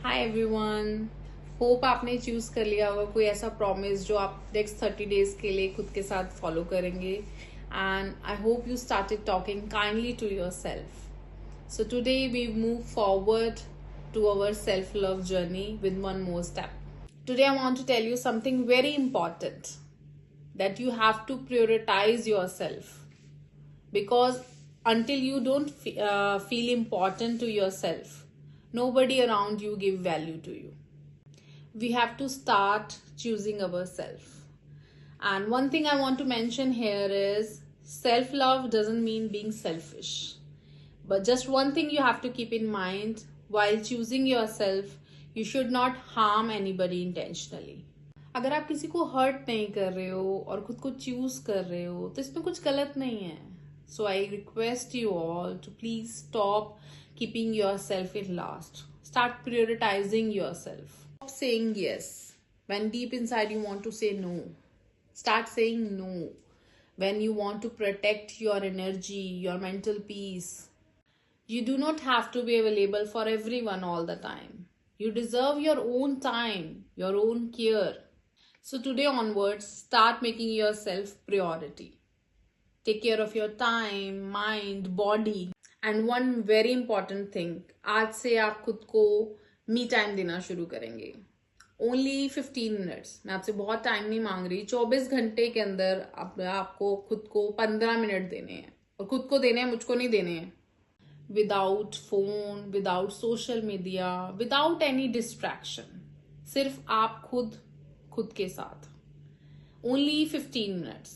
Hi everyone. Hope आपने choose कर लिया होगा कोई ऐसा प्रॉमिस जो आप नेक्स्ट 30 डेज के लिए खुद के साथ फॉलो करेंगे and I hope you started talking kindly to your self. So today we move forward to our self-love journey with one more step. Today I want to tell you something very important, that you have to prioritize yourself, because until you don't feel important to yourself, nobody around you give value to you. We have to start choosing ourselves. And one thing I want to mention here is self-love doesn't mean being selfish. But just one thing you have to keep in mind, while choosing yourself, you should not harm anybody intentionally. अगर आप किसी को hurt नहीं कर रहे हो और खुद को चूज कर रहे हो तो इसमें कुछ गलत नहीं है. So I request you all to please stop keeping yourself in last. Start prioritizing yourself. Stop saying yes when deep inside you want to say no. Start saying no when you want to protect your energy, your mental peace. You do not have to be available for everyone all the time. You deserve your own time, your own care. So today onwards, start making yourself priority. Take care of your time, mind, body. And one very important thing, आज से आप खुद को me time देना शुरू करेंगे. Only 15 minutes. मैं आपसे बहुत टाइम नहीं मांग रही. 24 घंटे के अंदर आपको खुद को 15 मिनट देने हैं. और खुद को देने हैं, मुझको नहीं देने हैं. Without phone, without social media, without any distraction. सिर्फ आप खुद के साथ. Only 15 minutes.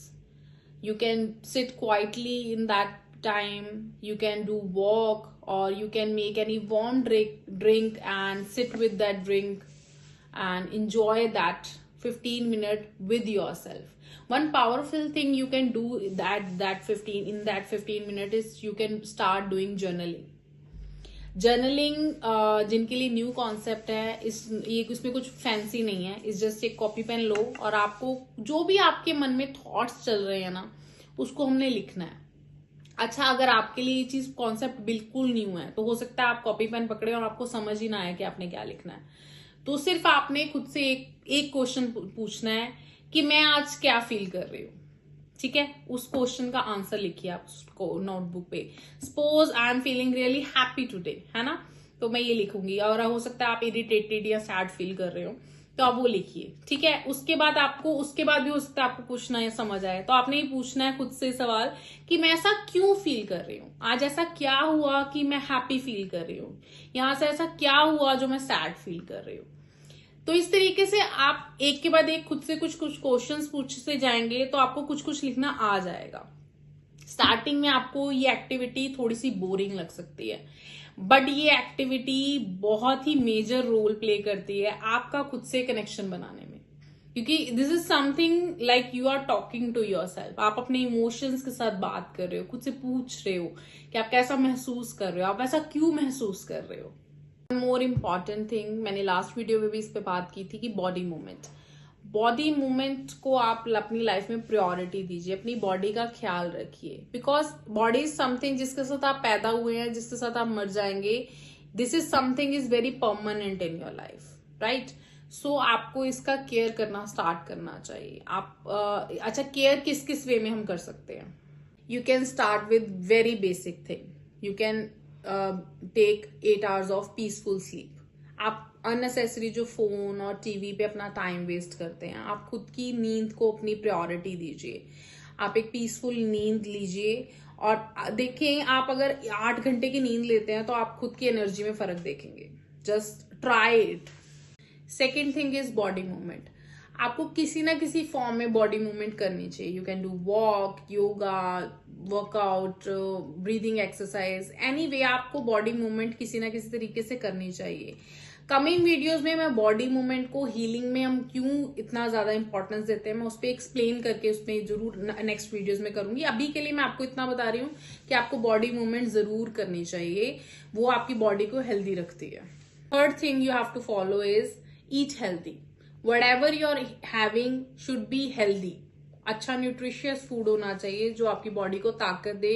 You can sit quietly in that time. You can do walk, or you can make any warm drink and sit with that drink and enjoy that 15-minute with yourself. One powerful thing you can do in that 15 minutes is you can start doing journaling. जिनके लिए new concept है, इसमें कुछ fancy नहीं है. इस just एक copy pen लो और आपको जो भी आपके मन में थॉट्स चल रहे हैं ना, उसको हमने लिखना है. अच्छा, अगर आपके लिए ये चीज कॉन्सेप्ट बिल्कुल न्यू है तो हो सकता है आप कॉपी पेन पकड़े और आपको समझ ही ना आए कि आपने क्या लिखना है. तो सिर्फ आपने खुद से एक क्वेश्चन पूछना है कि मैं आज क्या फील कर रही हूँ. ठीक है, उस क्वेश्चन का आंसर लिखिए आप उसको नोटबुक पे. Suppose I am feeling really happy today, है ना, तो मैं ये लिखूंगी. और हो सकता है आप इरिटेटेड या सैड फील कर रहे हो तो आप वो लिखिए. ठीक है, उसके बाद भी हो सकता है आपको पूछना या समझ आए तो आपने ये पूछना है खुद से सवाल कि मैं ऐसा क्यों फील कर रही हूँ. आज ऐसा क्या हुआ कि मैं हैप्पी फील कर रही हूँ, यहां से ऐसा क्या हुआ जो मैं सैड फील कर रही हूँ. तो इस तरीके से आप एक के बाद एक खुद से कुछ क्वेश्चंस पूछते जाएंगे तो आपको कुछ लिखना आ जाएगा. स्टार्टिंग में आपको ये एक्टिविटी थोड़ी सी बोरिंग लग सकती है, बट ये एक्टिविटी बहुत ही मेजर रोल प्ले करती है आपका खुद से कनेक्शन बनाने में. क्योंकि this is something like you are talking to your self. आप अपने इमोशंस के साथ बात कर रहे हो, खुद से पूछ रहे हो कि आप कैसा महसूस कर रहे हो, आप ऐसा क्यों महसूस कर रहे हो. मोर इम्पॉर्टेंट थिंग, मैंने लास्ट वीडियो में भी इस पे बात की थी कि बॉडी मूवमेंट को आप अपनी लाइफ में प्रायोरिटी दीजिए. अपनी बॉडी का ख्याल रखिए, बिकॉज बॉडी इज समथिंग जिसके साथ आप पैदा हुए हैं, जिसके साथ आप मर जाएंगे. This is something is very permanent in your life, right. So आपको इसका केयर करना स्टार्ट करना चाहिए. आप अच्छा, केयर किस किस वे में हम कर सकते हैं. You can start with very basic thing. You can take 8 hours of peaceful sleep. आप अननेसेसरी जो फोन और टीवी पे अपना टाइम वेस्ट करते हैं, आप खुद की नींद को अपनी प्रायोरिटी दीजिए. आप एक पीसफुल नींद लीजिए और देखें, आप अगर 8 घंटे की नींद लेते हैं तो आप खुद की एनर्जी में फर्क देखेंगे. Just try it. Second thing is body movement. आपको किसी ना किसी फॉर्म में बॉडी मूवमेंट करनी चाहिए. You can do walk, yoga, workout, breathing exercise, any way आपको बॉडी मूवमेंट किसी ना किसी तरीके से करनी चाहिए. कमिंग वीडियोस में मैं बॉडी मूवमेंट को हीलिंग में हम क्यों इतना ज्यादा इंपॉर्टेंस देते हैं, मैं उस पर एक्सप्लेन करके उसमें जरूर नेक्स्ट वीडियोस में करूंगी. अभी के लिए मैं आपको इतना बता रही हूँ कि आपको बॉडी मूवमेंट जरूर करनी चाहिए. वो आपकी बॉडी को हेल्दी रखती है. Third thing you have to follow is eat healthy. Whatever you're having should be healthy. अच्छा न्यूट्रिशियस फूड होना चाहिए जो आपकी बॉडी को ताकत दे.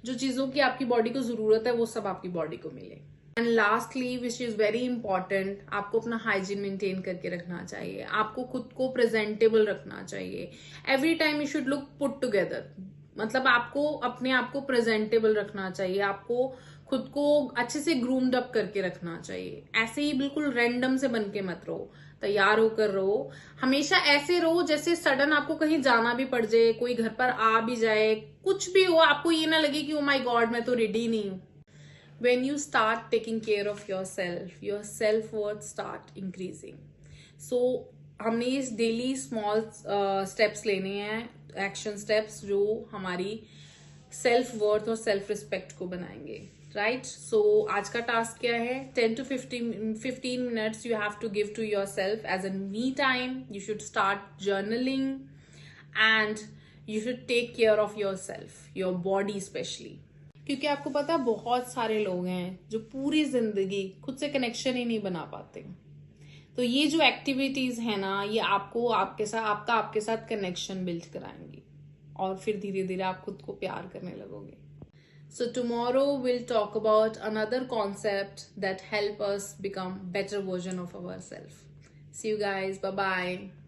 जो चीजों की आपकी बॉडी को जरूरत है वो सब आपकी बॉडी को मिले. And lastly which is very important, आपको अपना हाइजीन मेंटेन करके रखना चाहिए, आपको खुद को प्रेजेंटेबल रखना चाहिए। Every time you should look put together, मतलब आपको अपने आप को प्रेजेंटेबल रखना चाहिए, आपको खुद को अच्छे से ग्रूम्ड अप करके रखना चाहिए। ऐसे ही बिल्कुल रैंडम से बन के मत रहो, तैयार होकर रहो। हमेशा ऐसे रहो जैसे सडन आपको कहीं जाना भी पड़ जाए, कोई घर पर आ भी जाए, कुछ भी हो, आपको ये ना लगे कि ओ माय गॉड मैं तो रेडी नहीं हूं। when you start taking care of yourself, your self-worth start increasing. So हमने इस डेली स्मॉल स्टेप्स लेने हैं, एक्शन स्टेप्स जो हमारी सेल्फ वर्थ और सेल्फ रिस्पेक्ट को बनाएंगे, राइट? सो आज का टास्क क्या है? 10 to 15 minutes you have to give to yourself as a me time. You should start journaling and you should take care of yourself, your body especially. क्योंकि आपको पता है बहुत सारे लोग हैं जो पूरी जिंदगी खुद से कनेक्शन ही नहीं बना पाते। तो ये जो एक्टिविटीज है ना, ये आपको आपके साथ कनेक्शन बिल्ड कराएंगी और फिर धीरे धीरे आप खुद को प्यार करने लगोगे। So tomorrow will talk about another concept that help us become better version of our self. See you guys, bye bye.